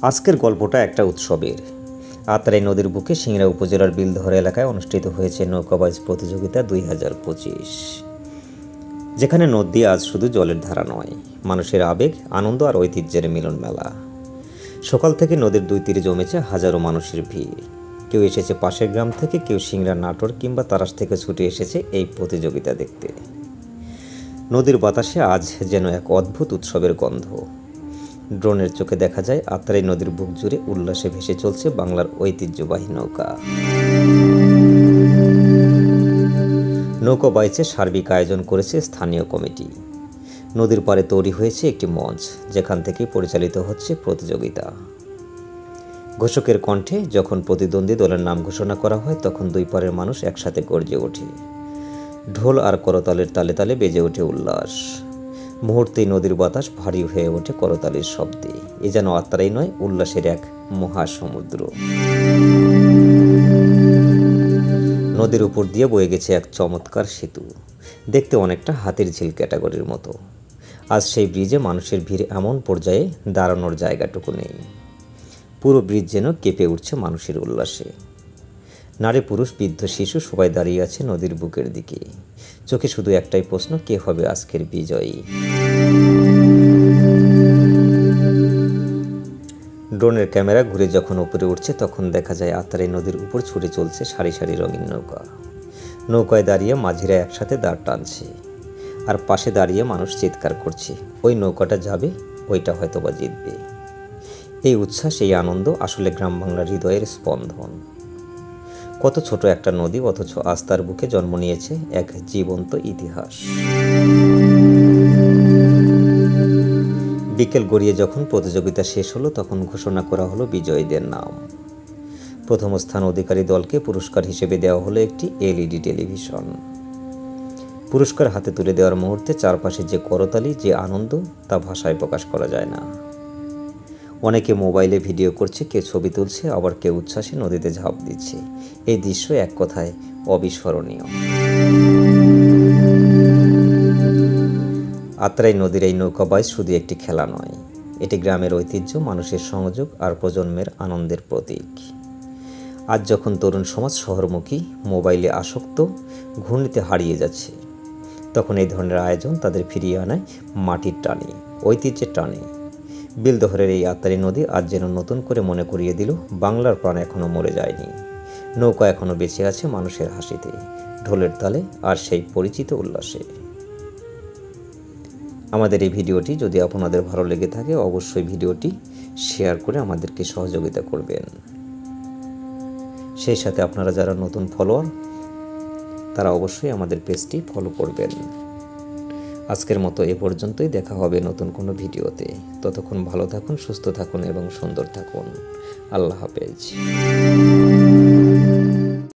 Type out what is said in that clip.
আজকের গল্পটা একটা উৎসবের। আত্রাই নদীর বুকে সিংড়া উপজেলার বিলধর এলাকায় অনুষ্ঠিত হয়েছে নৌকাবাজ প্রতিযোগিতা 2025, যেখানে নদী আজ শুধু জলের ধারা নয়, মানুষের আবেগ, আনন্দ আর ঐতিহ্যের মিলন মেলা। সকাল থেকে নদীর দুই তীরে জমেছে হাজারো মানুষের ভিড়। কেউ এসেছে পাশের গ্রাম থেকে, কেউ সিংড়া, নাটোর কিংবা তারাস থেকে ছুটে এসেছে এই প্রতিযোগিতা দেখতে। নদীর বাতাসে আজ যেন এক অদ্ভুত উৎসবের গন্ধ। ড্রোনের চোখে দেখা যায় আত্রাই নদীর বুক জুড়ে উল্লাসে ভেসে চলছে বাংলার ঐতিহ্যবাহী নৌকা। নৌকা বাইচে সার্বিক আয়োজন করেছে স্থানীয় কমিটি। নদীর পাড়ে তৈরি হয়েছে একটি মঞ্চ, যেখান থেকে পরিচালিত হচ্ছে প্রতিযোগিতা। ঘোষকের কণ্ঠে যখন প্রতিদ্বন্দ্বী দলের নাম ঘোষণা করা হয়, তখন দুই পাড়ের মানুষ একসাথে গর্জে ওঠে। ঢোল আর করতালের তালে তালে বেজে ওঠে উল্লাস। মুহূর্তেই নদীর বাতাস ভারী হয়ে ওঠে করতালির শব্দে। এ যেন আত্রাই নয়, উল্লাসের এক মহাসমুদ্র। নদীর উপর দিয়ে বয়ে গেছে এক চমৎকার সেতু, দেখতে অনেকটা হাতির ঝিল ক্যাটাগরির মতো। আজ সেই ব্রিজে মানুষের ভিড় এমন পর্যায়ে দাঁড়ানোর জায়গাটুকু নেই। পুরো ব্রিজ যেন কেঁপে উঠছে মানুষের উল্লাসে। নারী, পুরুষ, বৃদ্ধ, শিশু সবাই দাঁড়িয়ে আছে নদীর বুকের দিকে। চোখে শুধু একটাই প্রশ্ন, কে হবে আজকের বিজয়ী? ড্রোনের ক্যামেরা ঘুরে যখন উপরে উঠছে, তখন দেখা যায় আত্রাই নদীর উপর ছুটে চলছে সারি সারি রঙিন নৌকা। নৌকায় দাঁড়িয়ে মাঝিরা একসাথে দাঁড় টানছে, আর পাশে দাঁড়িয়ে মানুষ চিৎকার করছে, ওই নৌকাটা যাবে, ওইটা হয়তোবা জিতবে। এই উচ্ছ্বাস, এই আনন্দ আসলে গ্রাম বাংলার হৃদয়ের স্পন্দন। কত ছোট একটা নদী, অথচ আজ তার বুকে জন্ম নিয়েছে এক জীবন্ত ইতিহাস। বিকেল গড়িয়ে যখন প্রতিযোগিতা শেষ হলো, তখন ঘোষণা করা হলো বিজয়ীদের নাম। প্রথম স্থান অধিকারী দলকে পুরস্কার হিসেবে দেওয়া হলো একটি LED টেলিভিশন। পুরস্কার হাতে তুলে দেওয়ার মুহূর্তে চারপাশে যে করতালি, যে আনন্দ, তা ভাষায় প্রকাশ করা যায় না। অনেকে মোবাইলে ভিডিও করছে, কেউ ছবি তুলছে, আবার কেউ উচ্ছ্বাসে নদীতে ঝাঁপ দিচ্ছে। এই দৃশ্য এক কথায় অবিস্মরণীয়। আত্রাই নদীর এই নৌকাবাজ শুধু একটি খেলা নয়, এটি গ্রামের ঐতিহ্য, মানুষের সংযোগ আর প্রজন্মের আনন্দের প্রতীক। আজ যখন তরুণ সমাজ শহরমুখী, মোবাইলে আসক্ত, ঘূর্ণিতে হারিয়ে যাচ্ছে, তখন এই ধরনের আয়োজন তাদের ফিরিয়ে আনায় মাটির টানে, ঐতিহ্যের টানে। বিলদহরের এই আত্রাই নদী আজ যেন নতুন করে মনে করিয়ে দিল, বাংলার প্রাণ এখনো মরে যায়নি। নৌকা এখনো বেঁচে আছে মানুষের হাসিতে, ঢোলের তালে আর সেই পরিচিত উল্লাসে। আমাদের এই ভিডিওটি যদি আপনাদের ভালো লেগে থাকে, অবশ্যই ভিডিওটি শেয়ার করে আমাদেরকে সহযোগিতা করবেন। সেই সাথে আপনারা যারা নতুন ফলোয়ার, তারা অবশ্যই আমাদের পেজটি ফলো করবেন। আজকের মতো এ পর্যন্তই, দেখা হবে নতুন কোনো ভিডিওতে। ততক্ষণ ভালো থাকুন, সুস্থ থাকুন এবং সুন্দর থাকুন। আল্লাহ হাফেজ।